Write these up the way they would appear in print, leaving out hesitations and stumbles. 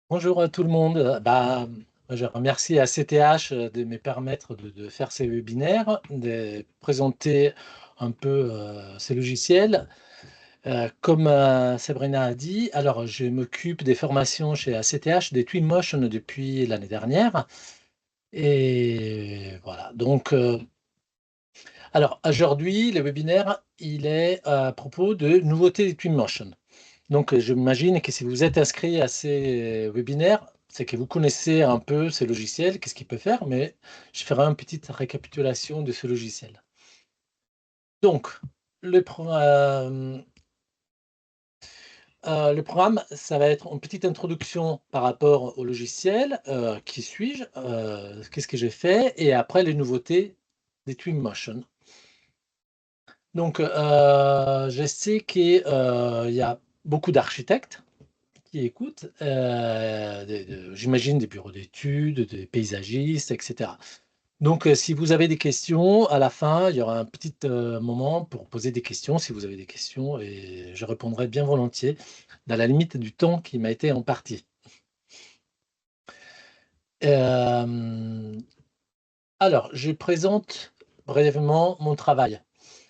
Bonjour à tout le monde. Je remercie ACTH de me permettre de faire ces webinaires, de présenter un peu ces logiciels. Comme Sabrina a dit, alors je m'occupe des formations chez ACTH, des Twinmotion depuis l'année dernière. Et voilà, donc alors aujourd'hui, le webinaire, il est à propos de nouveautés des Twinmotion. Donc, je m'imagine que si vous êtes inscrit à ces webinaires, c'est que vous connaissez un peu ce logiciel, qu'est-ce qu'il peut faire, mais je ferai une petite récapitulation de ce logiciel. Donc, le, pro- euh, le programme, ça va être une petite introduction par rapport au logiciel, qui suis-je, qu'est-ce que j'ai fait, et après les nouveautés des Twinmotion. Donc, je sais qu'il y a beaucoup d'architectes qui écoutent, j'imagine des bureaux d'études, des paysagistes, et cetera. Donc, si vous avez des questions, à la fin, il y aura un petit, moment pour poser des questions, si vous avez des questions et je répondrai bien volontiers, dans la limite du temps qui m'a été imparti. Hem, alors, je présente brièvement mon travail.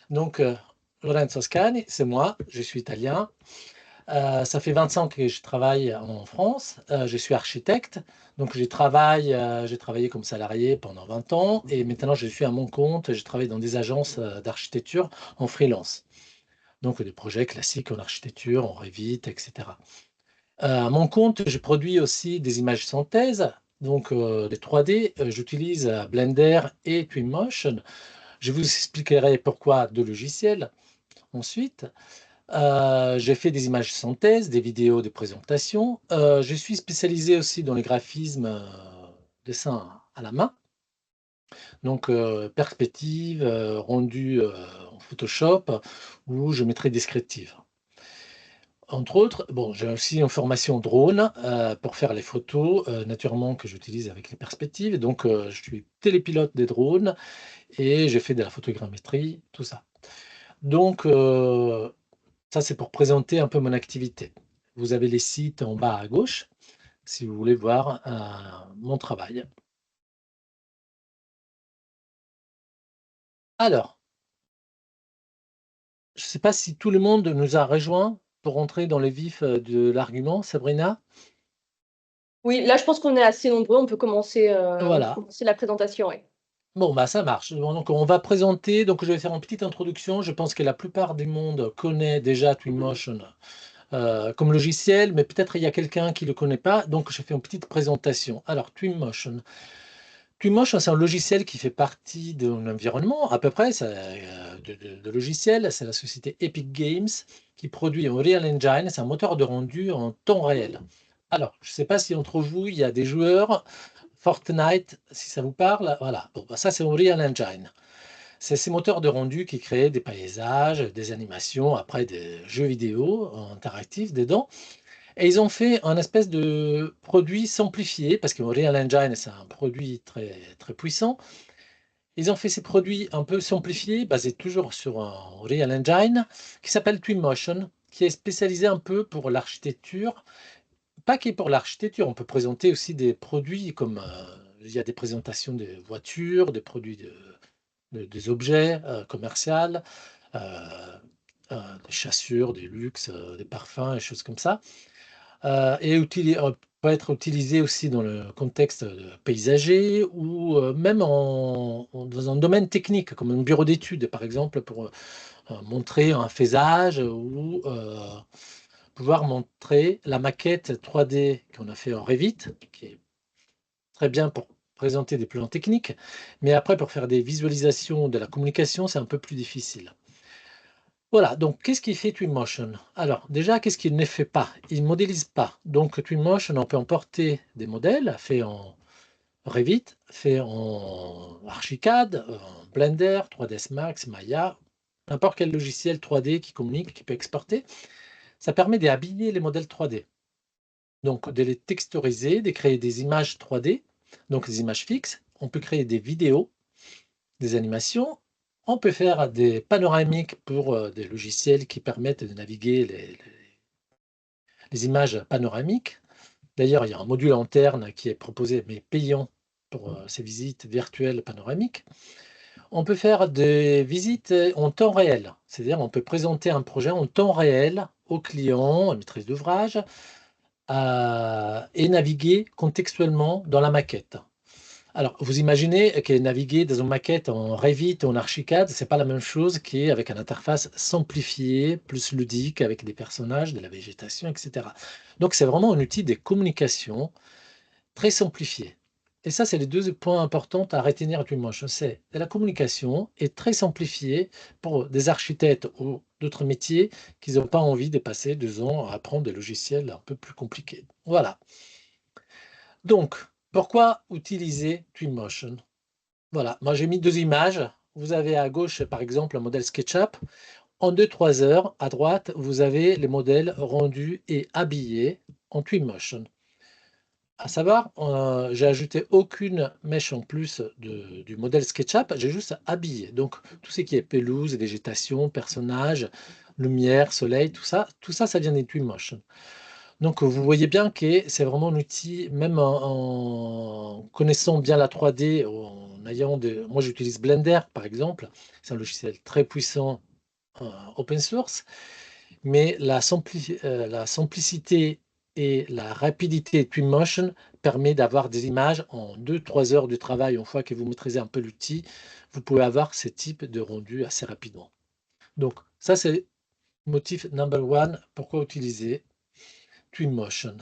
Donc, Lorenzo Scani, c'est moi, je suis italien. Ça fait 25 ans que je travaille en France. Je suis architecte, donc j'ai travaillé comme salarié pendant 20 ans et maintenant je suis à mon compte. Je travaille dans des agences, d'architecture en freelance. Donc des projets classiques en architecture, en Revit et cetera. À mon compte, je produis aussi des images synthèse, donc des 3D. J'utilise, Blender et Twinmotion. Je vous expliquerai pourquoi 2 logiciels ensuite. J'ai fait des images synthèse, des vidéos de présentation. Je suis spécialisé aussi dans les graphismes, dessin à la main, donc perspective, rendu, en Photoshop où je mettrai descriptive. Entre autres, bon, j'ai aussi une formation drone, pour faire les photos, naturellement que j'utilise avec les perspectives. Donc je suis télépilote des drones et j'ai fait de la photogrammétrie, tout ça. Donc ça, c'est pour présenter un peu mon activité. Vous avez les sites en bas à gauche, si vous voulez voir, mon travail. Alors, je ne sais pas si tout le monde nous a rejoints pour entrer dans le vif, de l'argument, Sabrina? Oui, là, je pense qu'on est assez nombreux, on peut Voilà. commencer la présentation, ouais. Bon, bah, ça marche. Bon, donc on va présenter, donc je vais faire une petite introduction. Je pense que la plupart du monde connaît déjà Twinmotion, comme logiciel, mais peut-être il y a quelqu'un qui ne le connaît pas, donc je fais une petite présentation. Alors, Twinmotion. Twinmotion, c'est un logiciel qui fait partie d'un environnement, à peu près, de logiciels. C'est la société Epic Games qui produit Unreal Engine. C'est un moteur de rendu en temps réel. Alors, je ne sais pas si entre vous, il y a des joueurs Fortnite, si ça vous parle. Voilà, bon, bah, ça c'est Unreal Engine. C'est ces moteurs de rendu qui créent des paysages, des animations, après des jeux vidéo interactifs dedans. Et ils ont fait un espèce de produit simplifié, parce que Unreal Engine, c'est un produit très, très puissant. Ils ont fait ces produits un peu simplifiés, basés toujours sur un Unreal Engine, qui s'appelle Twinmotion, qui est spécialisé un peu pour l'architecture. Pas que pour l'architecture, on peut présenter aussi des produits comme il y a des présentations de voitures, des produits des objets commerciaux, euh, des chaussures, des luxes, des parfums, des choses comme ça. Peut être utilisé aussi dans le contexte, paysager ou même dans un domaine technique, comme un bureau d'études, par exemple, pour montrer un faisage ou pouvoir montrer la maquette 3D qu'on a fait en Revit, qui est très bien pour présenter des plans techniques, mais après, pour faire des visualisations de la communication, c'est un peu plus difficile. Voilà, donc qu'est-ce qui fait Twinmotion? Alors déjà, qu'est-ce qu'il ne fait pas? Il ne modélise pas. Donc Twinmotion, on peut emporter des modèles faits en Revit, faits en Archicad, en Blender, 3ds Max, Maya, n'importe quel logiciel 3D qui communique, qui peut exporter. Ça permet d'habiller les modèles 3D. Donc de les texturiser, de créer des images 3D, donc des images fixes. On peut créer des vidéos, des animations. On peut faire des panoramiques pour des logiciels qui permettent de naviguer les images panoramiques. D'ailleurs, il y a un module interne qui est proposé, mais payant pour ces visites virtuelles panoramiques. On peut faire des visites en temps réel, c'est-à-dire on peut présenter un projet en temps réel au client, à la maîtrise d'ouvrage, et naviguer contextuellement dans la maquette. Alors, vous imaginez que naviguer dans une maquette en Revit ou en Archicad, c'est pas la même chose qu'avec une interface simplifiée, plus ludique, avec des personnages, de la végétation, etc. Donc, c'est vraiment un outil de communication très simplifié. Et ça, c'est les deux points importants à retenir du Twinmotion. C'est la communication est très simplifiée pour des architectes ou d'autres métiers qui n'ont pas envie de passer 2 ans à apprendre des logiciels un peu plus compliqués. Voilà. Donc, pourquoi utiliser Twinmotion? Voilà, moi j'ai mis 2 images. Vous avez à gauche, par exemple, un modèle SketchUp. En 2-3 heures, à droite, vous avez les modèles rendus et habillés en Twinmotion. À savoir, j'ai ajouté aucune mèche en plus du modèle SketchUp, j'ai juste habillé. Donc, tout ce qui est pelouse, végétation, personnages, lumière, soleil, tout ça, ça vient des Twinmotion. Donc, vous voyez bien que c'est vraiment un outil, même en connaissant bien la 3D, en ayant moi, j'utilise Blender, par exemple. C'est un logiciel très puissant, open source, mais la simplicité et la rapidité de Twinmotion permet d'avoir des images en 2-3 heures de travail. Une fois que vous maîtrisez un peu l'outil, vous pouvez avoir ce type de rendu assez rapidement. Donc, ça, c'est motif number one, pourquoi utiliser Twinmotion.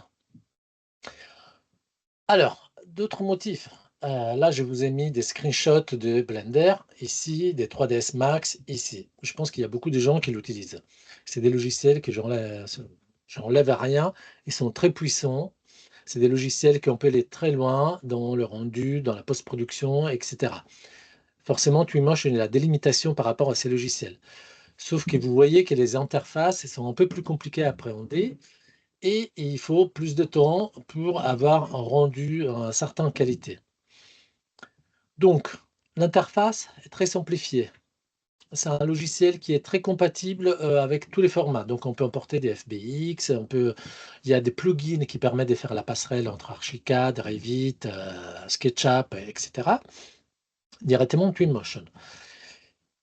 Alors, d'autres motifs. Là, je vous ai mis des screenshots de Blender, ici, des 3ds Max, ici. Je pense qu'il y a beaucoup de gens qui l'utilisent. C'est des logiciels que j'enlève à rien. Ils sont très puissants. C'est des logiciels qu'on peut aller très loin dans le rendu, dans la post-production, etc. Forcément, Twinmotion a la délimitation par rapport à ces logiciels. Sauf que vous voyez que les interfaces sont un peu plus compliquées à appréhender et il faut plus de temps pour avoir un rendu à une certaine qualité. Donc, l'interface est très simplifiée. C'est un logiciel qui est très compatible avec tous les formats. Donc, on peut importer des FBX, il y a des plugins qui permettent de faire la passerelle entre Archicad, Revit, SketchUp, etc. directement en Twinmotion.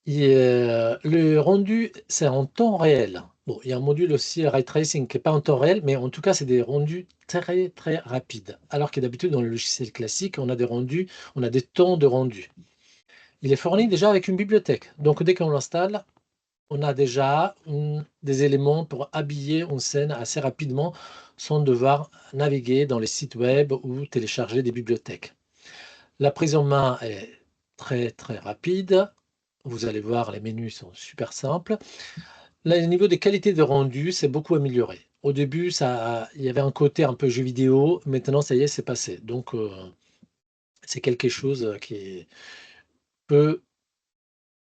Le rendu, c'est en temps réel. Bon, il y a un module aussi Ray Tracing qui n'est pas en temps réel, mais en tout cas, c'est des rendus très, très rapides. Alors que d'habitude, dans le logiciel classique, on a des rendus, on a des temps de rendu. Il est fourni déjà avec une bibliothèque. Donc, dès qu'on l'installe, on a déjà des éléments pour habiller une scène assez rapidement sans devoir naviguer dans les sites web ou télécharger des bibliothèques. La prise en main est très, très rapide. Vous allez voir, les menus sont super simples. Là, au niveau des qualités de rendu, c'est beaucoup amélioré. Au début, il y avait un côté un peu jeu vidéo. Maintenant, ça y est, c'est passé. Donc, c'est quelque chose qui peut,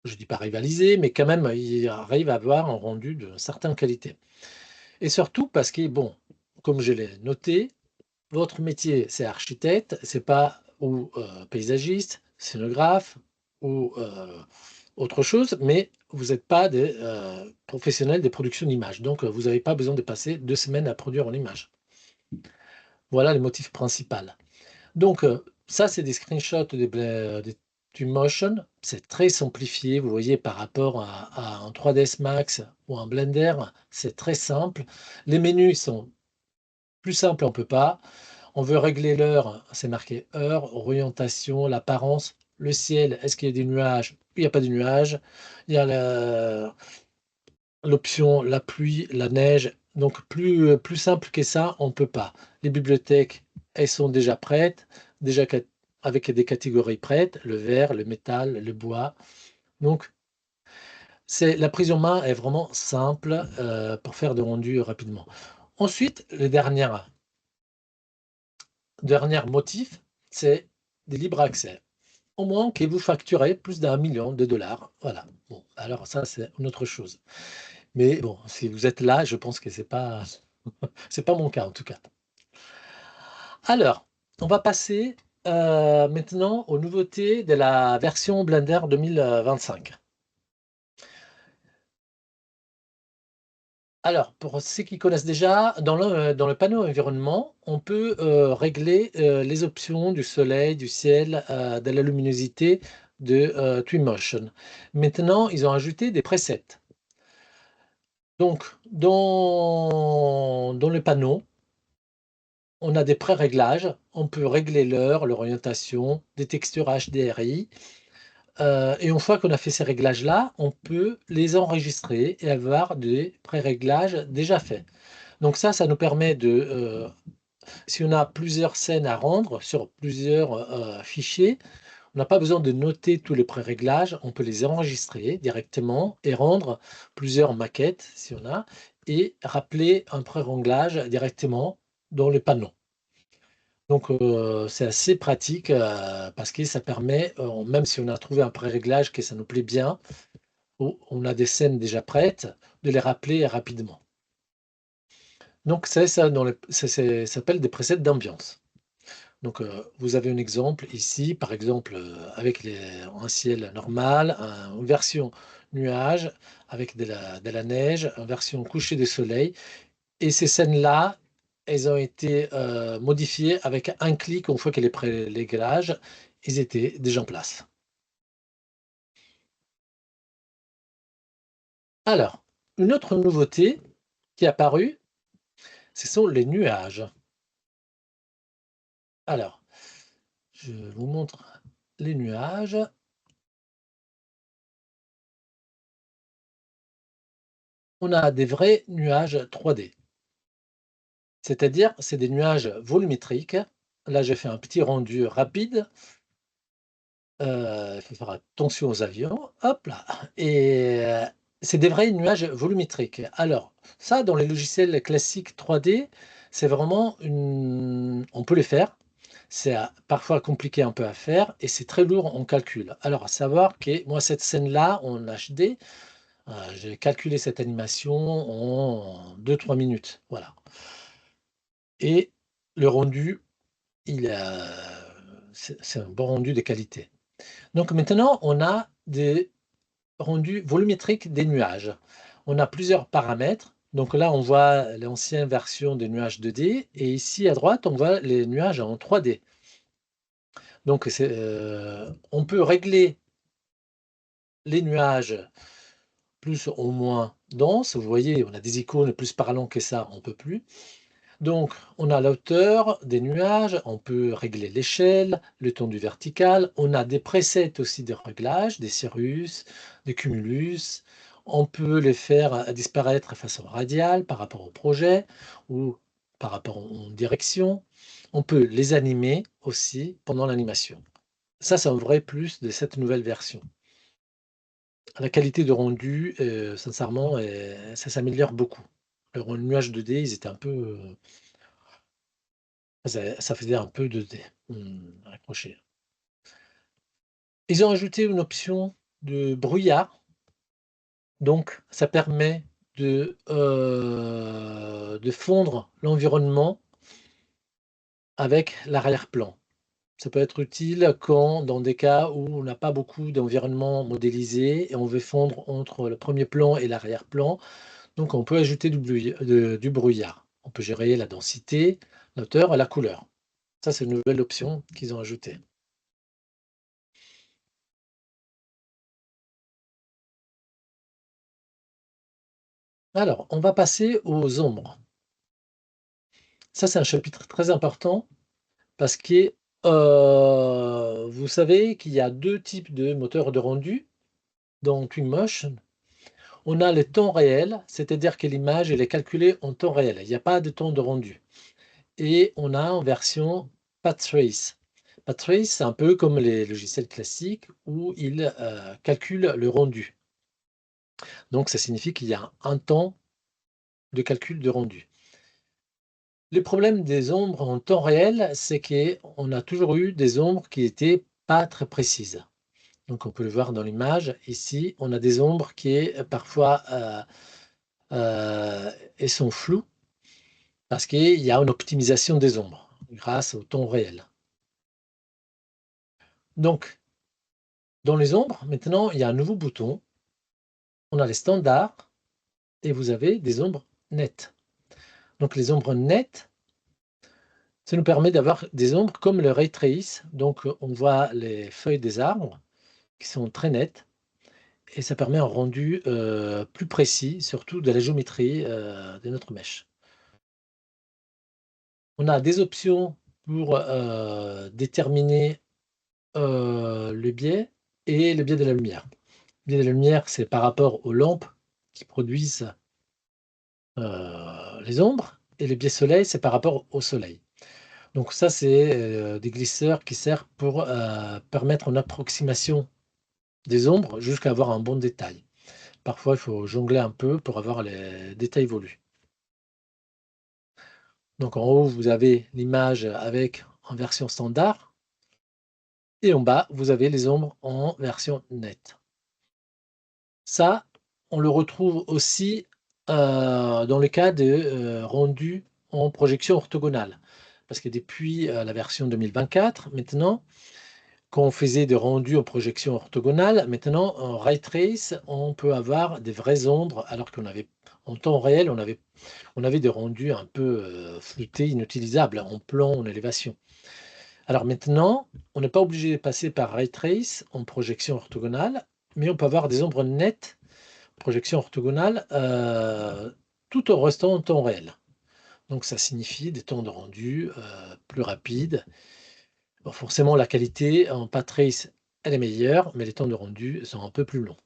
je ne dis pas rivaliser, mais quand même, il arrive à avoir un rendu de certaine qualité. Et surtout parce que, bon, comme je l'ai noté, votre métier, c'est architecte, c'est pas ou paysagiste, scénographe ou autre chose, mais vous n'êtes pas des professionnels des productions d'images. Donc, vous n'avez pas besoin de passer 2 semaines à produire une image. Voilà le motif principal. Donc, ça, c'est des screenshots de Twinmotion. C'est très simplifié. Vous voyez, par rapport à un 3ds Max ou un Blender, c'est très simple. Les menus sont plus simples, on ne peut pas. On veut régler l'heure, c'est marqué heure, orientation, l'apparence, le ciel, est-ce qu'il y a des nuages? Il n'y a pas de nuages. Il y a l'option la pluie, la neige. Donc plus simple que ça, on ne peut pas. Les bibliothèques, elles sont déjà prêtes, déjà avec des catégories prêtes, le verre, le métal, le bois. Donc la prise en main est vraiment simple pour faire de rendu rapidement. Ensuite, le dernier motif, c'est des libres accès. Au moins que vous facturez plus d'1 million de dollars. Voilà. Bon, alors ça, c'est une autre chose. Mais bon, si vous êtes là, je pense que c'est pas mon cas en tout cas. Alors, on va passer maintenant aux nouveautés de la version Blender 2025. Alors, pour ceux qui connaissent déjà, dans le panneau environnement, on peut, régler, les options du soleil, du ciel, de la luminosité de, Twinmotion. Maintenant, ils ont ajouté des presets. Donc, dans le panneau, on a des pré-réglages. On peut régler l'heure, l'orientation, des textures HDRI. Et une fois qu'on a fait ces réglages-là, on peut les enregistrer et avoir des pré-réglages déjà faits. Donc ça nous permet de, si on a plusieurs scènes à rendre sur plusieurs, fichiers, on n'a pas besoin de noter tous les pré-réglages, on peut les enregistrer directement et rendre plusieurs maquettes si on a et rappeler un pré-réglage directement dans le panneau. Donc c'est assez pratique, parce que ça permet, même si on a trouvé un pré-réglage que ça nous plaît bien, ou on a des scènes déjà prêtes, de les rappeler rapidement. Donc c'est ça dans le ça s'appelle des presets d'ambiance. Donc vous avez un exemple ici, par exemple, avec un ciel normal, une version nuage avec de la neige, une version coucher de soleil et ces scènes-là, elles ont été, modifiées avec un clic une fois que les pré-réglages, ils étaient déjà en place. Alors, une autre nouveauté qui est apparue, ce sont les nuages. Alors, je vous montre les nuages. On a des vrais nuages 3D. C'est-à-dire, c'est des nuages volumétriques. Là, j'ai fait un petit rendu rapide. Il faut faire attention aux avions. Hop là et c'est des vrais nuages volumétriques. Alors ça, dans les logiciels classiques 3D, c'est vraiment on peut les faire. C'est, parfois compliqué un peu à faire et c'est très lourd en calcul. Alors à savoir que moi, cette scène-là en HD, j'ai calculé cette animation en 2-3 minutes. Voilà et le rendu, c'est un bon rendu de qualité. Donc maintenant, on a des rendus volumétriques des nuages. On a plusieurs paramètres. Donc là, on voit l'ancienne version des nuages 2D et ici à droite, on voit les nuages en 3D. Donc on peut régler les nuages plus ou moins denses. Vous voyez, on a des icônes plus parlant que ça, on ne peut plus. Donc, on a la hauteur des nuages, on peut régler l'échelle, le tendu vertical. On a des presets aussi de réglage, des cirrus, des cumulus. On peut les faire disparaître de façon radiale par rapport au projet ou par rapport en direction. On peut les animer aussi pendant l'animation. Ça, c'est un vrai plus de cette nouvelle version. La qualité de rendu, sincèrement, ça s'améliore beaucoup. Le nuage 2D, ils étaient un peu, ça faisait un peu 2D, accroché. Ils ont ajouté une option de brouillard, donc ça permet de fondre l'environnement avec l'arrière-plan. Ça peut être utile quand dans des cas où on n'a pas beaucoup d'environnement modélisé et on veut fondre entre le premier plan et l'arrière-plan, donc on peut ajouter du brouillard. On peut gérer la densité, la hauteur et la couleur. Ça, c'est une nouvelle option qu'ils ont ajoutée. Alors, on va passer aux ombres. Ça, c'est un chapitre très important parce que, vous savez qu'il y a 2 types de moteurs de rendu dans Twinmotion. On a le temps réel, c'est-à-dire que l'image, elle est calculée en temps réel. Il n'y a pas de temps de rendu et on a en version Path Trace. Path Trace, c'est un peu comme les logiciels classiques où ils, calculent le rendu. Donc ça signifie qu'il y a un temps de calcul de rendu. Le problème des ombres en temps réel, c'est qu'on a toujours eu des ombres qui étaient pas très précises. Donc on peut le voir dans l'image. Ici, on a des ombres qui parfois elles sont floues parce qu'il y a une optimisation des ombres grâce au temps réel. Donc, dans les ombres, maintenant, il y a un nouveau bouton. On a les standards et vous avez des ombres nettes. Donc les ombres nettes, ça nous permet d'avoir des ombres comme le ray trace. Donc on voit les feuilles des arbres qui sont très nettes et ça permet un rendu plus précis, surtout de la géométrie de notre mèche. On a des options pour déterminer le biais et le biais de la lumière. Le biais de la lumière, c'est par rapport aux lampes qui produisent les ombres, et le biais soleil, c'est par rapport au soleil. Donc ça, c'est des glisseurs qui servent pour permettre une approximation des ombres jusqu'à avoir un bon détail. Parfois, il faut jongler un peu pour avoir les détails voulus. Donc en haut, vous avez l'image avec en version standard et en bas, vous avez les ombres en version nette. Ça, on le retrouve aussi dans le cas de rendu en projection orthogonale. Parce que depuis la version 2024, maintenant, quand on faisait des rendus en projection orthogonale, maintenant en ray trace, on peut avoir des vraies ombres, alors qu'on avait en temps réel, on avait des rendus un peu floutés, inutilisables, en plan, en élévation. Alors maintenant, on n'est pas obligé de passer par ray trace en projection orthogonale, mais on peut avoir des ombres nettes projection orthogonale, tout en restant en temps réel. Donc ça signifie des temps de rendu plus rapides. Bon, forcément, la qualité en path trace, elle est meilleure, mais les temps de rendu sont un peu plus longs.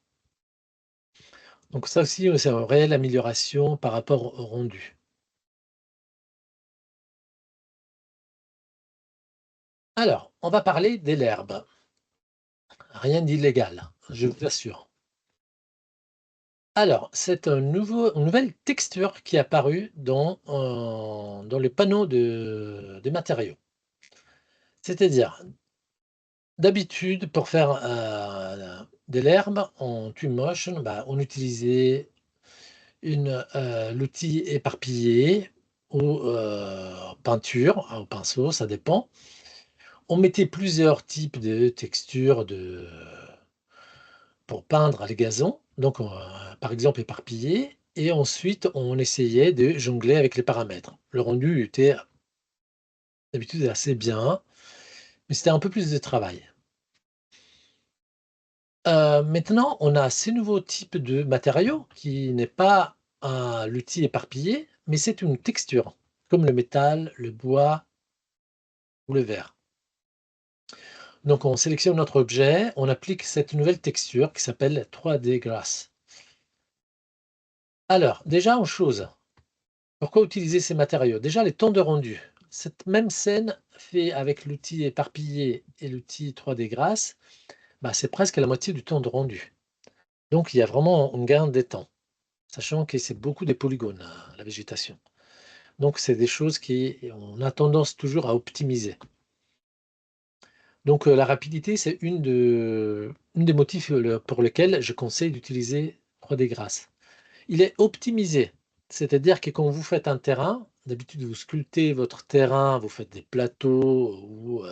Donc ça aussi, c'est une réelle amélioration par rapport au rendu. Alors, on va parler de l'herbe. Rien d'illégal, je vous assure. Alors, c'est une nouvelle texture qui est apparue dans les panneaux des matériaux. C'est-à-dire, d'habitude, pour faire de l'herbe en Twinmotion, bah, on utilisait l'outil éparpillé ou peinture, au pinceau, ça dépend. On mettait plusieurs types de textures pour peindre les gazons, donc par exemple éparpillé, et ensuite on essayait de jongler avec les paramètres. Le rendu était d'habitude assez bien, mais c'était un peu plus de travail. Maintenant, on a ces nouveaux types de matériaux qui n'est pas l'outil éparpillé, mais c'est une texture, comme le métal, le bois ou le verre. Donc on sélectionne notre objet, on applique cette nouvelle texture qui s'appelle 3D Glass. Alors, déjà une chose, pourquoi utiliser ces matériaux? Déjà les temps de rendu. Cette même scène fait avec l'outil éparpillé et l'outil 3D Glass, bah, c'est presque la moitié du temps de rendu. Donc il y a vraiment un gain de temps. Sachant que c'est beaucoup des polygones, la végétation. Donc c'est des choses qu'on a tendance toujours à optimiser. Donc la rapidité, c'est une des motifs pour lesquels je conseille d'utiliser 3D Grass. Il est optimisé, c'est-à-dire que quand vous faites un terrain, d'habitude vous sculptez votre terrain, vous faites des plateaux ou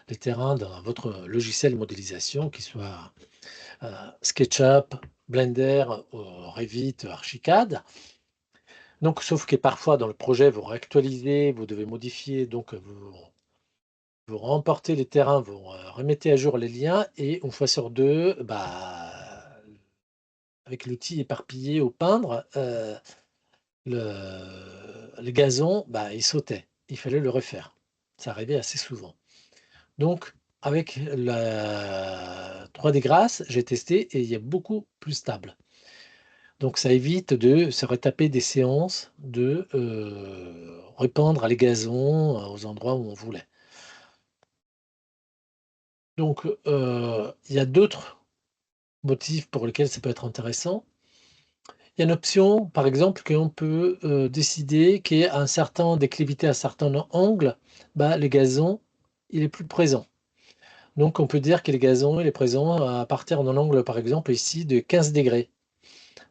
des terrains dans votre logiciel de modélisation, qui soit SketchUp, Blender, Revit, Archicad. Donc, sauf que parfois dans le projet, vous réactualisez, vous devez modifier, donc vous remportez les terrains, vous remettez à jour les liens et une fois sur deux, bah, avec l'outil éparpillé au peindre, le gazon, bah, il sautait. Il fallait le refaire. Ça arrivait assez souvent. Donc, avec la 3D Grass, j'ai testé et il est beaucoup plus stable. Donc ça évite de se retaper des séances de repeindre les gazons aux endroits où on voulait. Donc il y a d'autres motifs pour lesquels ça peut être intéressant. Il y a une option, par exemple, qu'on peut décider qu'à un certain déclivité, à un certain angle, bah, le gazon, il est plus présent. Donc on peut dire que le gazon, il est présent à partir d'un angle, par exemple, ici, de 15 degrés.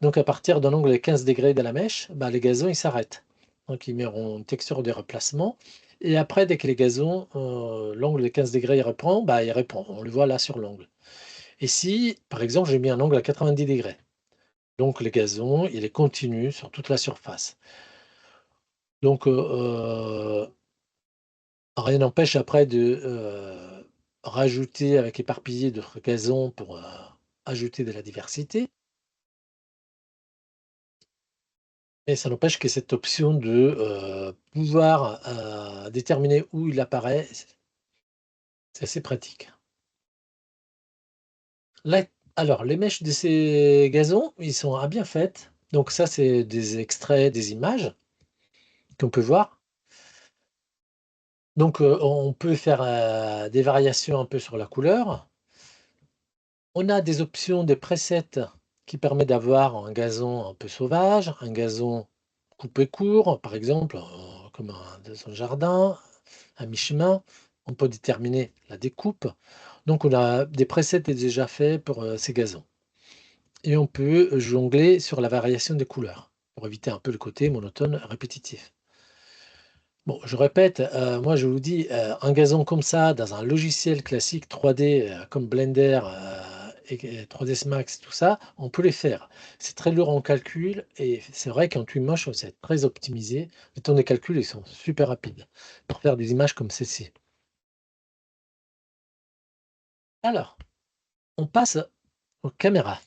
Donc à partir d'un angle de 15 degrés de la mèche, bah, les gazons ils s'arrêtent. Donc ils mettent en texture de replacement. Et après, dès que les gazons, l'angle de 15 degrés il reprend, bah, il reprend. On le voit là sur l'angle. Et si, par exemple, j'ai mis un angle à 90 degrés, Donc le gazon, il est continu sur toute la surface. Donc rien n'empêche après de, rajouter avec éparpiller d'autres gazons pour, ajouter de la diversité. Et ça n'empêche que cette option de, pouvoir, déterminer où il apparaît, c'est assez pratique. Là alors les mèches de ces gazons, ils sont, bien faites. Donc ça, c'est des extraits, des images qu'on peut voir. Donc, on peut faire, des variations un peu sur la couleur. On a des options, des presets qui permettent d'avoir un gazon un peu sauvage, un gazon coupé court, par exemple, comme dans un jardin, à mi-chemin. On peut déterminer la découpe. Donc on a des presets déjà faits pour, ces gazons et on peut jongler sur la variation des couleurs pour éviter un peu le côté monotone répétitif. Bon, je répète, moi je vous dis, un gazon comme ça dans un logiciel classique 3D, comme Blender, et 3ds Max, tout ça, on peut les faire. C'est très lourd en calcul et c'est vrai qu'en Twinmotion, c'est très optimisé. Les temps de calcul, ils sont super rapides pour faire des images comme celle-ci. Alors, on passe aux caméras.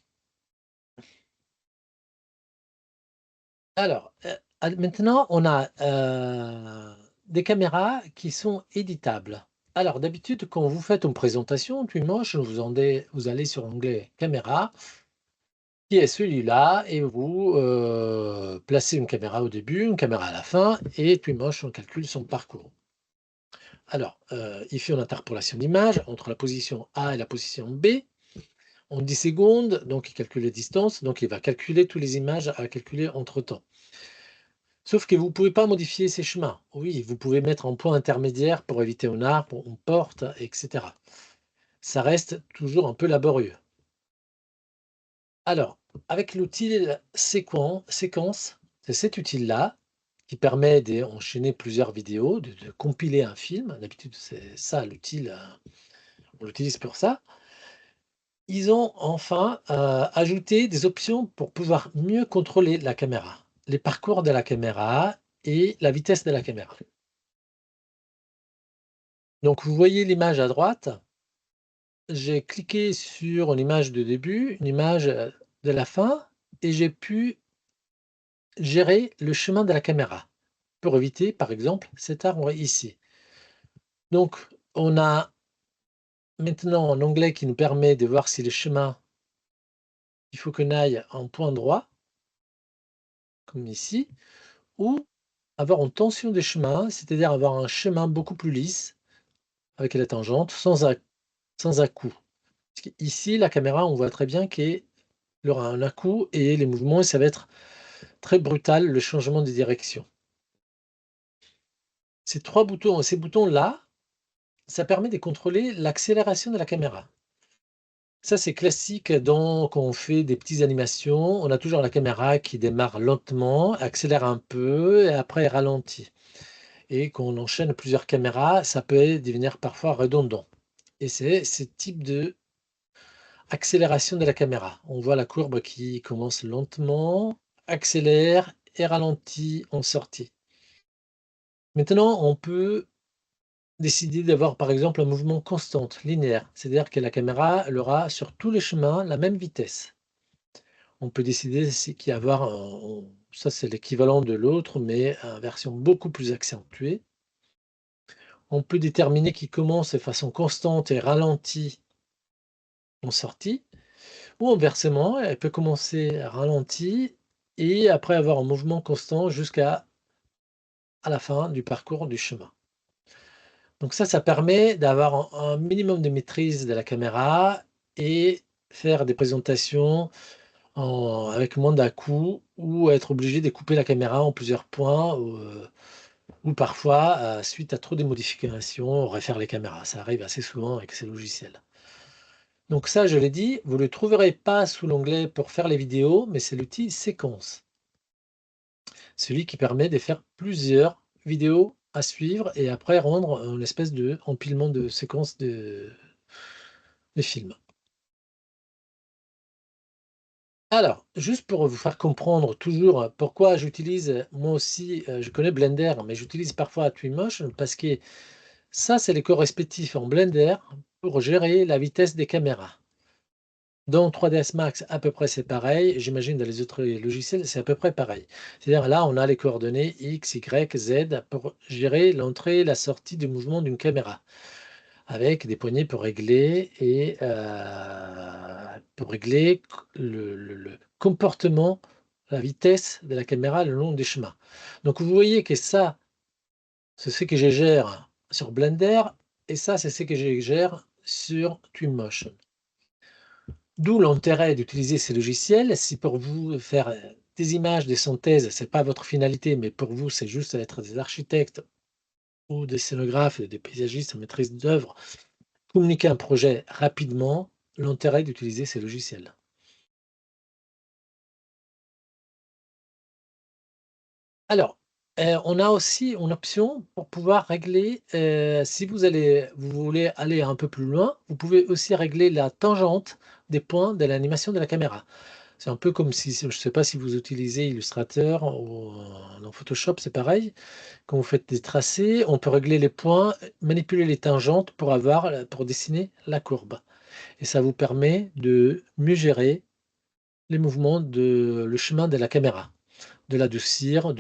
Alors, maintenant on a, des caméras qui sont éditables. Alors d'habitude quand vous faites une présentation Twinmotion, vous allez sur l'onglet caméra, qui est celui-là et vous, placez une caméra au début, une caméra à la fin et Twinmotion calcule son parcours. Alors, il fait une interpolation d'image entre la position A et la position B en 10 secondes, donc il calcule les distances, donc il va calculer toutes les images à calculer entre temps. Sauf que vous ne pouvez pas modifier ces chemins. Oui, vous pouvez mettre un point intermédiaire pour éviter un arbre, une porte, etc. Ça reste toujours un peu laborieux. Alors, avec l'outil séquence, c'est cet outil-là qui permet d'enchaîner plusieurs vidéos, de compiler un film. D'habitude, c'est ça l'outil, on l'utilise pour ça. Ils ont enfin ajouté des options pour pouvoir mieux contrôler la caméra, les parcours de la caméra et la vitesse de la caméra. Donc vous voyez l'image à droite, j'ai cliqué sur une image de début, une image, de la fin et j'ai pu gérer le chemin de la caméra pour éviter, par exemple, cet arbre ici. Donc on a maintenant un onglet qui nous permet de voir si le chemin, il faut qu'on aille en point droit, comme ici, ou avoir une tension des chemins, c'est-à-dire avoir un chemin beaucoup plus lisse avec la tangente sans à-coups. Parce qu'ici, la caméra, on voit très bien qu'il y aura un à-coup et les mouvements, ça va être très brutal, le changement de direction. Ces boutons-là, ça permet de contrôler l'accélération de la caméra. Ça, c'est classique quand on fait des petites animations, on a toujours la caméra qui démarre lentement, accélère un peu et après ralentit. Et quand on enchaîne plusieurs caméras, ça peut devenir parfois redondant. Et c'est ce type de accélération de la caméra. On voit la courbe qui commence lentement, accélère et ralentit en sortie. Maintenant, on peut décider d'avoir par exemple un mouvement constant, linéaire, c'est-à-dire que la caméra elle aura sur tous les chemins la même vitesse. On peut décider qu'il y avoir ça c'est l'équivalent de l'autre, mais en version beaucoup plus accentuée. On peut déterminer qu'il commence de façon constante et ralentit en sortie, ou inversement, elle peut commencer ralentie et après avoir un mouvement constant jusqu'à la fin du parcours du chemin. Donc ça permet d'avoir un minimum de maîtrise de la caméra et faire des présentations avec moins d'à-coups ou être obligé de couper la caméra en plusieurs points ou parfois, suite à trop de modifications, refaire les caméras. Ça arrive assez souvent avec ces logiciels. Donc ça, je l'ai dit, vous ne le trouverez pas sous l'onglet pour faire les vidéos, mais c'est l'outil séquence. Celui qui permet de faire plusieurs vidéos à suivre et après rendre une espèce de empilement de séquences de films. Alors, juste pour vous faire comprendre toujours pourquoi j'utilise, moi aussi, je connais Blender, mais j'utilise parfois Twinmotion parce que ça, c'est les correspectifs en Blender pour gérer la vitesse des caméras. Dans 3ds Max, à peu près, c'est pareil. J'imagine dans les autres logiciels, c'est à peu près pareil. C'est-à-dire là, on a les coordonnées X, Y, Z pour gérer l'entrée et la sortie du mouvement d'une caméra, avec des poignées pour régler le comportement, la vitesse de la caméra le long des chemins. Donc vous voyez que ça, c'est ce que je gère sur Blender et ça, c'est ce que je gère sur Twinmotion. D'où l'intérêt d'utiliser ces logiciels. Si pour vous faire des images, des synthèses, ce n'est pas votre finalité, mais pour vous, c'est juste être des architectes ou des scénographes, des paysagistes en maîtrise d'œuvre, communiquer un projet rapidement, l'intérêt d'utiliser ces logiciels. Alors, on a aussi une option pour pouvoir régler, si vous voulez aller un peu plus loin, vous pouvez aussi régler la tangente des points de l'animation de la caméra. C'est un peu comme si je ne sais pas si vous utilisez Illustrator ou dans Photoshop, c'est pareil. Quand vous faites des tracés, on peut régler les points, manipuler les tangentes pour dessiner la courbe et ça vous permet de mieux gérer les mouvements le chemin de la caméra, de l'adoucir,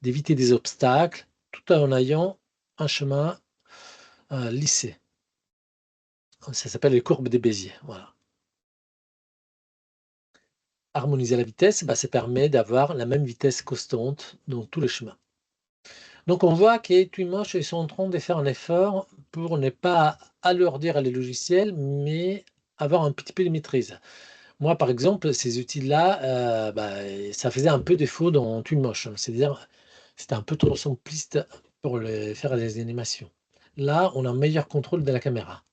d'éviter des obstacles, tout en ayant un chemin, lissé. Ça s'appelle les courbes de Bézier, voilà. Harmoniser la vitesse, bah, ça permet d'avoir la même vitesse constante dans tous les chemins. Donc on voit que Twinmotion, ils sont en train de faire un effort pour ne pas alourdir les logiciels, mais avoir un petit peu de maîtrise. Moi, par exemple, ces outils-là, bah, ça faisait un peu défaut dans Twinmotion. C'est-à-dire, c'était un peu trop simpliste pour faire des animations. Là, on a un meilleur contrôle de la caméra.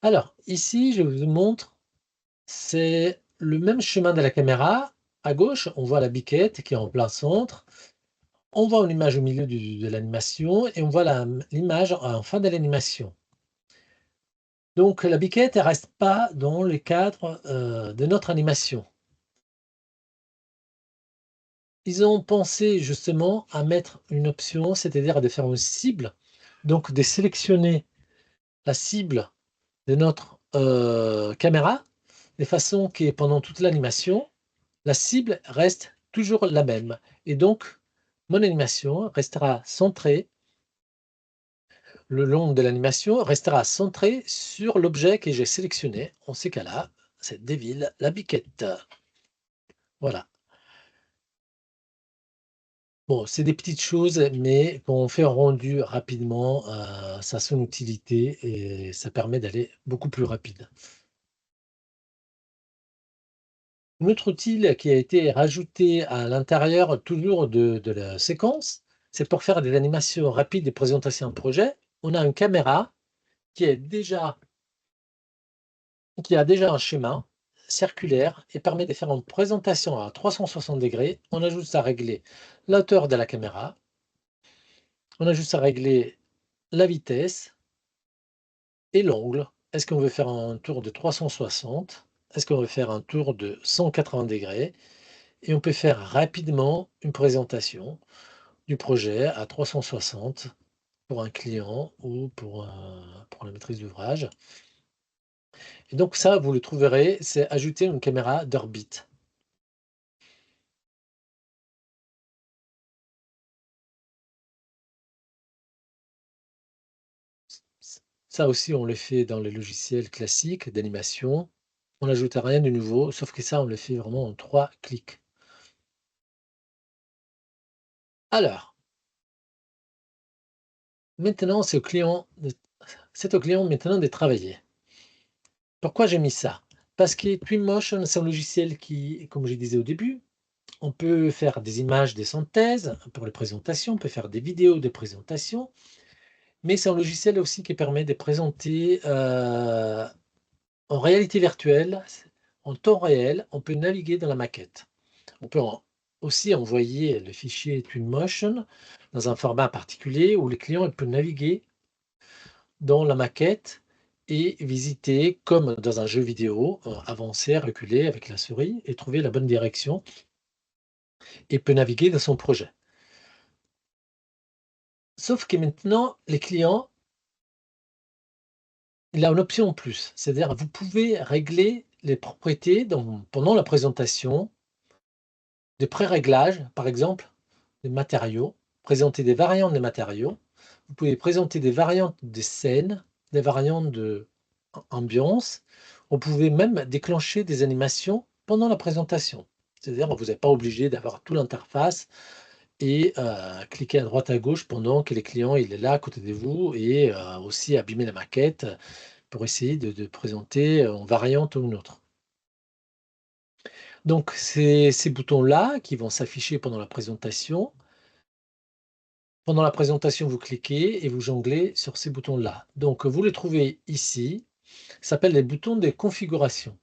Alors, ici, je vous montre, c'est le même chemin de la caméra. À gauche, on voit la biquette qui est en plein centre. On voit une image au milieu de l'animation et on voit l'image en fin de l'animation. Donc la biquette, elle reste pas dans le cadre, de notre animation. Ils ont pensé justement à mettre une option, c'est-à-dire de faire une cible, donc de sélectionner la cible de notre, caméra, de façon que pendant toute l'animation, la cible reste toujours la même et donc mon animation restera centrée le long de l'animation restera centré sur l'objet que j'ai sélectionné. En ces cas-là, c'est Devil, la biquette. Voilà. Bon, c'est des petites choses, mais quand on fait un rendu rapidement, ça a son utilité et ça permet d'aller beaucoup plus rapide. Un autre outil qui a été rajouté à l'intérieur toujours de la séquence, c'est pour faire des animations rapides et présentations de projet. On a une caméra qui est déjà qui a déjà un schéma circulaire et permet de faire une présentation à 360 degrés. On a juste à régler la hauteur de la caméra, on a juste à régler la vitesse et l'angle. Est-ce qu'on veut faire un tour de 360? Est-ce qu'on veut faire un tour de 180 degrés? Et on peut faire rapidement une présentation du projet à 360 pour un client ou pour la maîtrise d'ouvrage. Et donc ça, vous le trouverez, c'est ajouter une caméra d'orbite. Ça aussi, on le fait dans les logiciels classiques d'animation. On n'ajoute rien de nouveau, sauf que ça, on le fait vraiment en 3 clics. Alors, maintenant, c'est au client maintenant de travailler. Pourquoi j'ai mis ça? Parce que Twinmotion, c'est un logiciel qui, comme je disais au début, on peut faire des images, des synthèses pour les présentations, on peut faire des vidéos de présentation, mais c'est un logiciel aussi qui permet de présenter en réalité virtuelle, en temps réel, on peut naviguer dans la maquette. On peut aussi envoyer le fichier Twinmotion dans un format particulier où le client il peut naviguer dans la maquette et visiter, comme dans un jeu vidéo, avancer, reculer avec la souris et trouver la bonne direction et peut naviguer dans son projet. Sauf que maintenant, les clients, il a une option en plus, c'est-à-dire vous pouvez régler les propriétés pendant la présentation, des pré-réglages, par exemple, des matériaux, présenter des variantes des matériaux. Vous pouvez présenter des variantes des scènes, des variantes de ambiance. Vous pouvez même déclencher des animations pendant la présentation. C'est-à-dire, vous n'êtes pas obligé d'avoir toute l'interface et cliquer à droite à gauche pendant que les clients il est là à côté de vous et aussi abîmer la maquette pour essayer de présenter en variante ou une autre. Donc ces boutons-là qui vont s'afficher pendant la présentation. Pendant la présentation, vous cliquez et vous jonglez sur ces boutons-là. Donc vous les trouvez ici, ça s'appelle les boutons de configuration.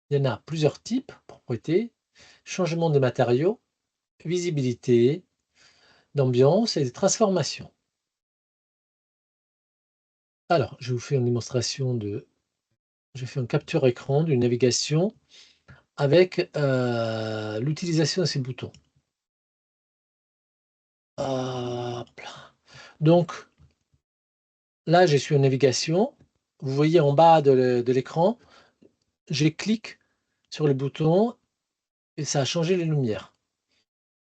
Il y en a plusieurs types, propriétés, changement des matériaux, visibilité, d'ambiance et de transformation. Alors, je vous fais une démonstration je fais une capture écran d'une navigation avec l'utilisation de ces boutons. Hop là. Donc là, je suis en navigation. Vous voyez en bas de l'écran, je clique sur le bouton et ça a changé les lumières.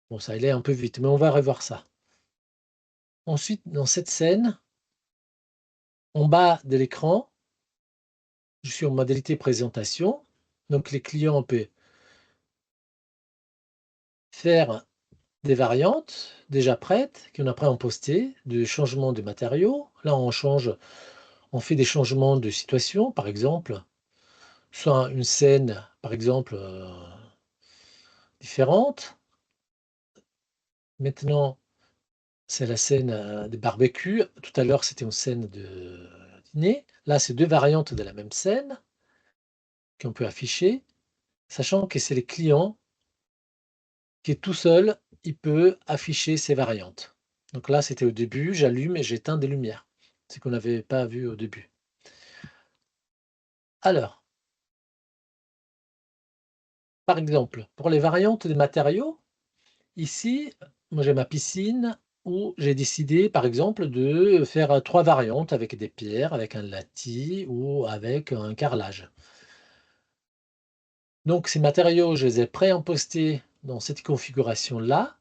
Bon, ça allait un peu vite, mais on va revoir ça. Ensuite, dans cette scène, en bas de l'écran, je suis en modalité présentation. Donc les clients peuvent faire des variantes déjà prêtes, qu'on a prêt à en poster, de changement de matériaux. Là, on fait des changements de situation, par exemple, soit une scène, par exemple, différente. Maintenant, c'est la scène de barbecue. Tout à l'heure, c'était une scène de dîner. Là, c'est deux variantes de la même scène qu'on peut afficher, sachant que c'est les clients qui est tout seul, il peut afficher ces variantes. Donc là, c'était au début, j'allume et j'éteins des lumières. C'est qu'on n'avait pas vu au début. Alors, par exemple, pour les variantes des matériaux, ici, moi j'ai ma piscine où j'ai décidé, par exemple, de faire 3 variantes avec des pierres, avec un latis ou avec un carrelage. Donc ces matériaux, je les ai pré-impostés dans cette configuration-là.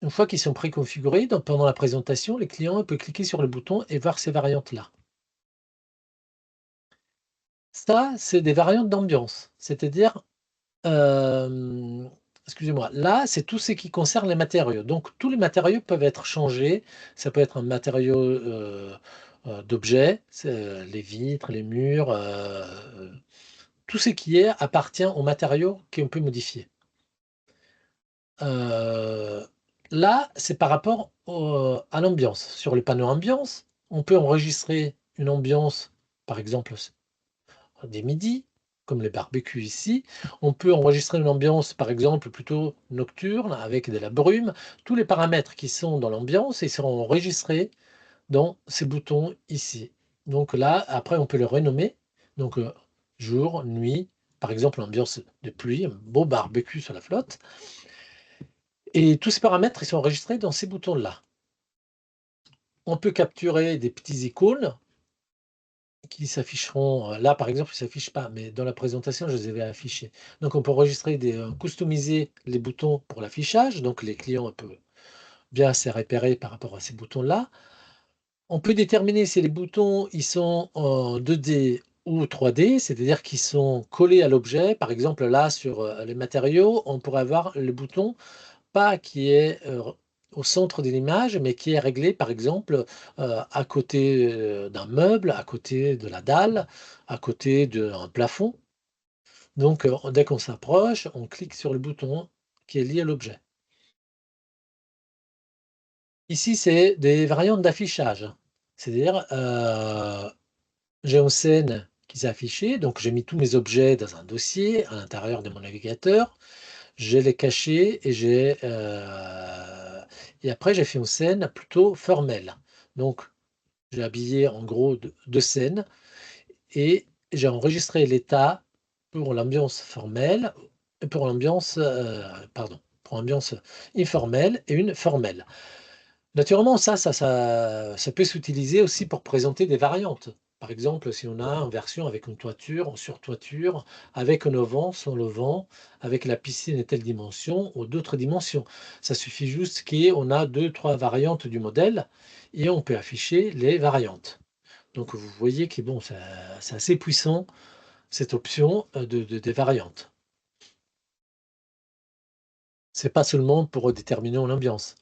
Une fois qu'ils sont préconfigurés, donc pendant la présentation, les clients peuvent cliquer sur le bouton et voir ces variantes-là. Ça, c'est des variantes d'ambiance, c'est-à-dire, excusez-moi, là, c'est tout ce qui concerne les matériaux. Donc tous les matériaux peuvent être changés. Ça peut être un matériau, d'objet, c'est, les vitres, les murs, tout ce qui est appartient aux matériaux qu'on peut modifier. Heu, Là, c'est par rapport à l'ambiance. Sur le panneau ambiance, on peut enregistrer une ambiance, par exemple, des midis, comme les barbecues ici. On peut enregistrer une ambiance, par exemple, plutôt nocturne, avec de la brume. Tous les paramètres qui sont dans l'ambiance, ils seront enregistrés dans ces boutons ici. Donc là, après, on peut les renommer. Donc, jour, nuit, par exemple, ambiance de pluie, un beau barbecue sur la flotte. Et tous ces paramètres, ils sont enregistrés dans ces boutons-là. On peut capturer des petits icônes qui s'afficheront, là par exemple, ils ne s'affichent pas, mais dans la présentation, je les avais affichés. Donc on peut enregistrer customiser les boutons pour l'affichage, donc les clients peuvent bien se repérer par rapport à ces boutons-là. On peut déterminer si les boutons ils sont en 2D ou 3D, c'est-à-dire qu'ils sont collés à l'objet. Par exemple, là, sur les matériaux, on pourrait avoir le bouton pas qui est, au centre de l'image, mais qui est réglé, par exemple, à côté, d'un meuble, à côté de la dalle, à côté d'un plafond. Donc, dès qu'on s'approche, on clique sur le bouton qui est lié à l'objet. Ici, c'est des variantes d'affichage. C'est-à-dire, j'ai une scène qui s'est affichée, donc j'ai mis tous mes objets dans un dossier à l'intérieur de mon navigateur. Je l'ai caché et après j'ai fait une scène plutôt formelle. Donc j'ai habillé en gros 2 scènes et j'ai enregistré l'état pour l'ambiance formelle, pour l'ambiance, pardon, pour l'ambiance informelle et une formelle. Naturellement, ça peut s'utiliser aussi pour présenter des variantes. Par exemple, si on a une version avec une toiture, en surtoiture, avec un auvent, sans l'auvent, avec la piscine et telle dimension ou d'autres dimensions. Ça suffit juste qu'on a 2, 3 variantes du modèle et on peut afficher les variantes. Donc vous voyez que bon, c'est assez puissant cette option des variantes. C'est pas seulement pour déterminer une ambiance.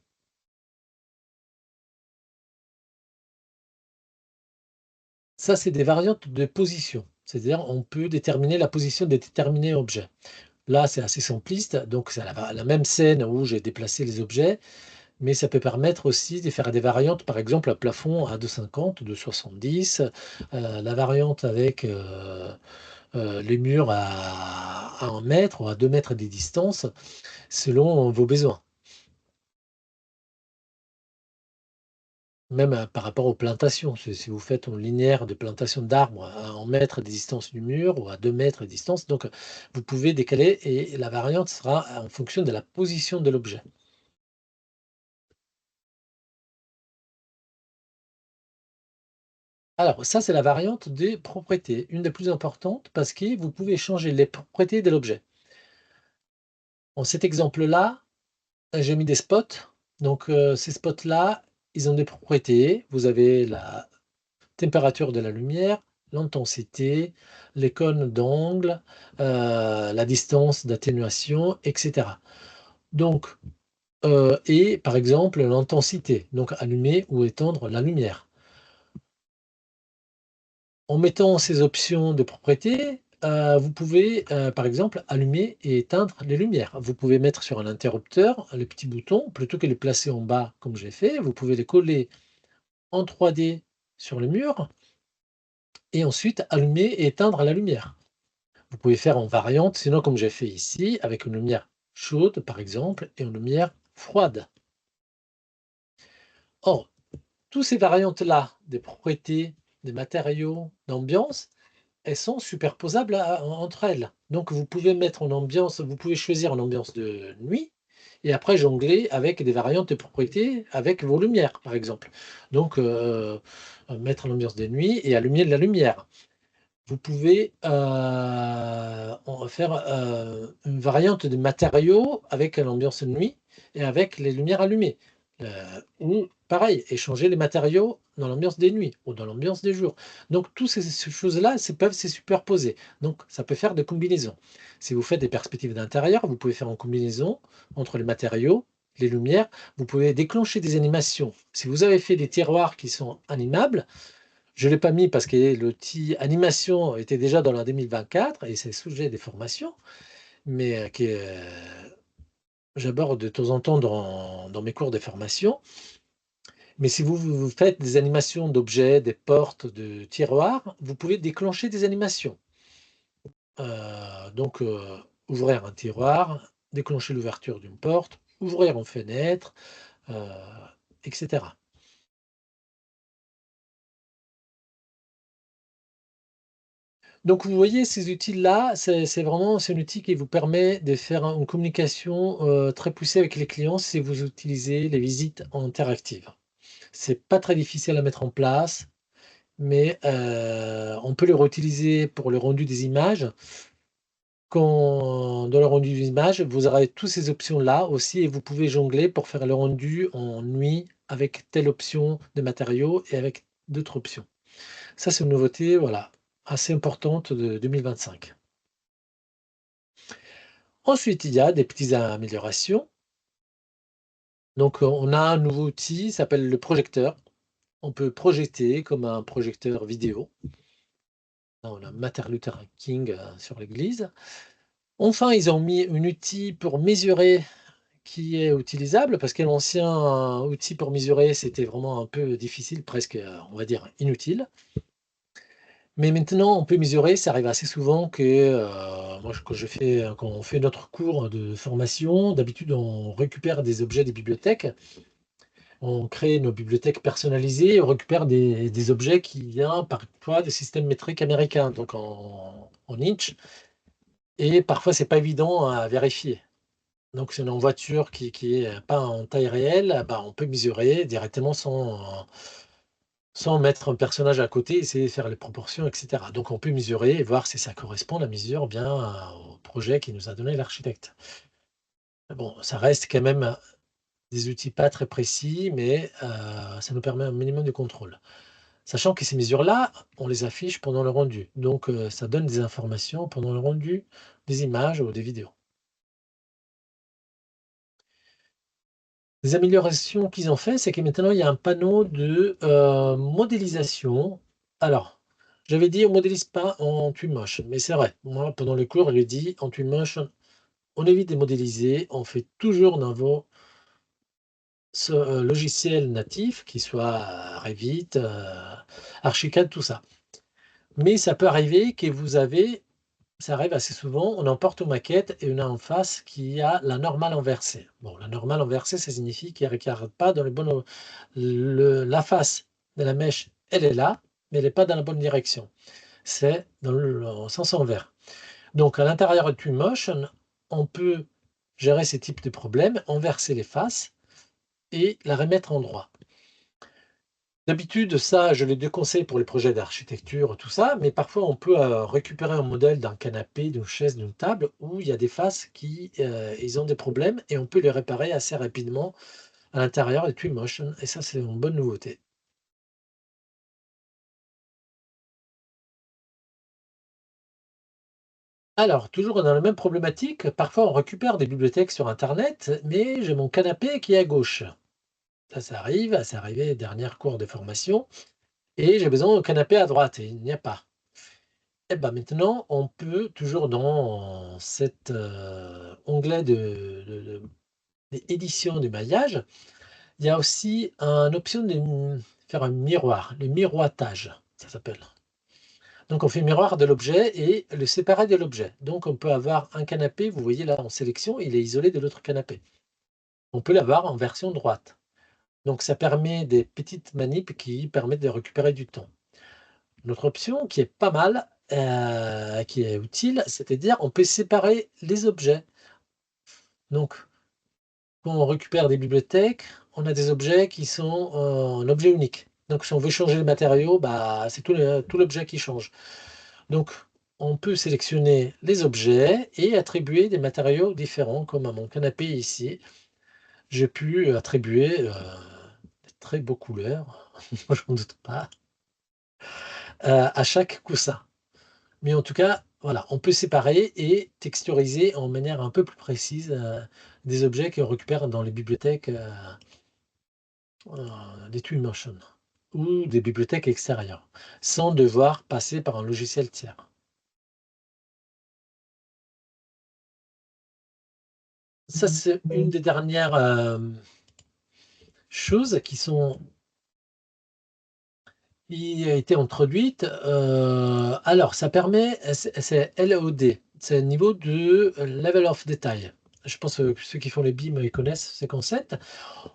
Ça, c'est des variantes de position. C'est-à-dire, on peut déterminer la position de déterminés objets. Là, c'est assez simpliste, donc c'est la même scène où j'ai déplacé les objets, mais ça peut permettre aussi de faire des variantes, par exemple, un plafond à 2,50, 2,70, la variante avec les murs à 1 mètre ou à 2 mètres de distance, selon vos besoins. Même, par rapport aux plantations, si vous faites une linéaire de plantation d'arbres à 1 mètre de distance du mur ou à 2 mètres de distance, donc vous pouvez décaler et la variante sera en fonction de la position de l'objet. Alors ça, c'est la variante des propriétés, une des plus importantes parce que vous pouvez changer les propriétés de l'objet. Dans cet exemple-là, j'ai mis des spots, donc ces spots-là, ils ont des propriétés. Vous avez la température de la lumière, l'intensité, les cônes d'angle, la distance d'atténuation, et cetera. Donc, et par exemple l'intensité, donc allumer ou éteindre la lumière. En mettant ces options de propriété, vous pouvez, par exemple, allumer et éteindre les lumières. Vous pouvez mettre sur un interrupteur les petits boutons, plutôt que les placer en bas comme j'ai fait, vous pouvez les coller en 3D sur le mur et ensuite allumer et éteindre la lumière. Vous pouvez faire en variante, sinon comme j'ai fait ici, avec une lumière chaude par exemple et une lumière froide. Or, toutes ces variantes-là, des propriétés, des matériaux, d'ambiance, elles sont superposables entre elles. Donc vous pouvez mettre en ambiance, vous pouvez choisir une ambiance de nuit et après jongler avec des variantes de propriétés avec vos lumières, par exemple. Donc mettre l'ambiance de nuit et allumer de la lumière. Vous pouvez, en faire, une variante de matériaux avec l'ambiance nuit et avec les lumières allumées. Ou pareil, échanger les matériaux dans l'ambiance des nuits ou dans l'ambiance des jours. Donc toutes ces choses-là, peuvent se superposer. Donc ça peut faire des combinaisons. Si vous faites des perspectives d'intérieur, vous pouvez faire une combinaison entre les matériaux, les lumières. Vous pouvez déclencher des animations. Si vous avez fait des tiroirs qui sont animables, je ne l'ai pas mis parce que l'outil animation était déjà dans la 2024 et c'est le sujet des formations, mais que j'aborde de temps en temps dans mes cours de formation. Mais si vous faites des animations d'objets, des portes, de tiroirs, vous pouvez déclencher des animations. Donc, ouvrir un tiroir, déclencher l'ouverture d'une porte, ouvrir une fenêtre, heu, et cetera. Donc vous voyez ces outils-là, c'est un outil qui vous permet de faire une communication, très poussée avec les clients si vous utilisez les visites interactives. C'est pas très difficile à mettre en place, mais on peut le réutiliser pour le rendu des images. Quand dans le rendu des images, vous aurez toutes ces options-là aussi et vous pouvez jongler pour faire le rendu en nuit avec telle option de matériaux et avec d'autres options. Ça, c'est une nouveauté, voilà, assez importante de 2025. Ensuite, il y a des petites améliorations. Donc, on a un nouveau outil, ça s'appelle le projecteur. On peut projeter comme un projecteur vidéo. Là, on a Martin Luther King sur l'église. Enfin, ils ont mis un outil pour mesurer qui est utilisable parce que l'ancien outil pour mesurer, c'était vraiment un peu difficile, presque, on va dire inutile. Mais maintenant, on peut mesurer, ça arrive assez souvent que, moi, quand on fait notre cours de formation, d'habitude, on récupère des objets des bibliothèques. On crée nos bibliothèques personnalisées, on récupère des objets qui viennent parfois des systèmes métriques américains, donc en inch, et parfois c'est pas évident à vérifier. Donc si on est en voiture qui est pas en taille réelle, bah, on peut mesurer directement sans mettre un personnage à côté, essayer de faire les proportions, et cetera. Donc on peut mesurer et voir si ça correspond, la mesure, bien au projet qui nous a donné l'architecte. Bon, ça reste quand même des outils pas très précis, mais ça nous permet un minimum de contrôle. Sachant que ces mesures-là, on les affiche pendant le rendu. Donc ça donne des informations pendant le rendu des images ou des vidéos. Les améliorations qu'ils ont fait, c'est que maintenant il y a un panneau de modélisation. Alors, j'avais dit on modélise pas en Twinmotion, mais c'est vrai. Moi, pendant le cours, j'ai dit en Twinmotion, on évite de modéliser, on fait toujours dans vos logiciels natifs, qui soient Revit, Archicad, tout ça. Mais ça peut arriver que vous avez, ça arrive assez souvent, on emporte aux maquettes et on a en face qui a la normale inversée. Bon, la normale inversée, ça signifie qu'elle ne regarde pas dans le bon... la face de la mèche, elle est là, mais elle n'est pas dans la bonne direction. C'est dans le sens envers. Donc, à l'intérieur de Twinmotion, on peut gérer ces types de problèmes, inverser les faces et la remettre en droit. D'habitude, ça, je le déconseille pour les projets d'architecture, tout ça, mais parfois on peut récupérer un modèle d'un canapé, d'une chaise, d'une table, où il y a des faces qui ils ont des problèmes et on peut les réparer assez rapidement à l'intérieur de Twinmotion. Et ça, c'est une bonne nouveauté. Alors, toujours dans la même problématique, parfois on récupère des bibliothèques sur Internet, mais j'ai mon canapé qui est à gauche. Ça arrive, c'est arrivé dernière cours de formation, et j'ai besoin d'un canapé à droite, et il n'y a pas. Et ben maintenant, on peut toujours dans cet onglet d'édition du maillage, il y a aussi une option de faire un miroir, le miroitage, ça s'appelle. Donc on fait miroir de l'objet et le séparer de l'objet. Donc on peut avoir un canapé, vous voyez là en sélection, il est isolé de l'autre canapé. On peut l'avoir en version droite. Donc ça permet des petites manips qui permettent de récupérer du temps. Notre option qui est pas mal, qui est utile, c'est-à-dire on peut séparer les objets. Donc, quand on récupère des bibliothèques, on a des objets qui sont en objet unique. Donc, si on veut changer le matériau, bah, c'est tout l'objet qui change. Donc, on peut sélectionner les objets et attribuer des matériaux différents, comme à mon canapé ici. J'ai pu attribuer des très beaux couleurs, moi je n'en doute pas, à chaque coussin. Mais en tout cas, voilà, on peut séparer et texturiser en manière un peu plus précise des objets qu'on récupère dans les bibliothèques des Twinmotion ou des bibliothèques extérieures, sans devoir passer par un logiciel tiers. Ça, c'est une des dernières choses qui a été introduite. Alors, ça permet, c'est LOD, c'est le niveau de Level of Detail. Je pense que ceux qui font les BIM, ils connaissent ces concepts.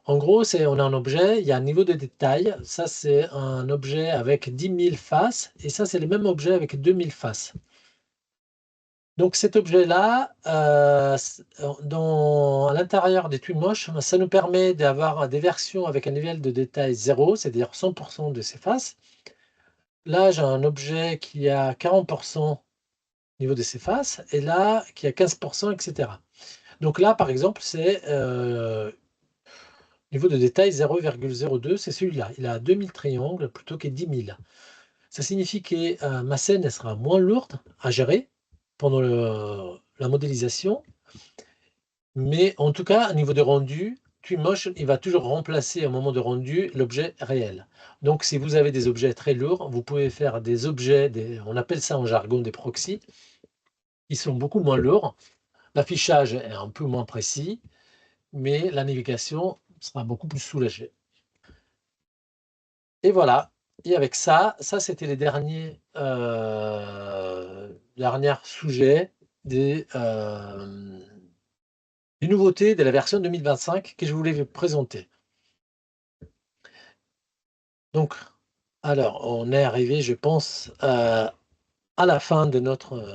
En gros, on a un objet, il y a un niveau de détail. Ça, c'est un objet avec 10 000 faces. Et ça, c'est le même objet avec 2000 faces. Donc cet objet-là, à l'intérieur des Twinmotion, ça nous permet d'avoir des versions avec un niveau de détail 0, c'est-à-dire 100% de ses faces. Là, j'ai un objet qui a 40% au niveau de ses faces, et là, qui a 15%, etc. Donc là, par exemple, c'est niveau de détail 0,02, c'est celui-là. Il a 2000 triangles plutôt que 10 000. Ça signifie que ma scène elle sera moins lourde à gérer pendant la modélisation, mais en tout cas, au niveau de rendu, Twinmotion, il va toujours remplacer au moment de rendu l'objet réel. Donc, si vous avez des objets très lourds, vous pouvez faire des objets, on appelle ça en jargon des proxys, qui sont beaucoup moins lourds. L'affichage est un peu moins précis, mais la navigation sera beaucoup plus soulagée. Et voilà. Et avec ça c'était les derniers sujets des nouveautés de la version 2025 que je voulais vous présenter. Donc, alors, on est arrivé, je pense, à la fin de notre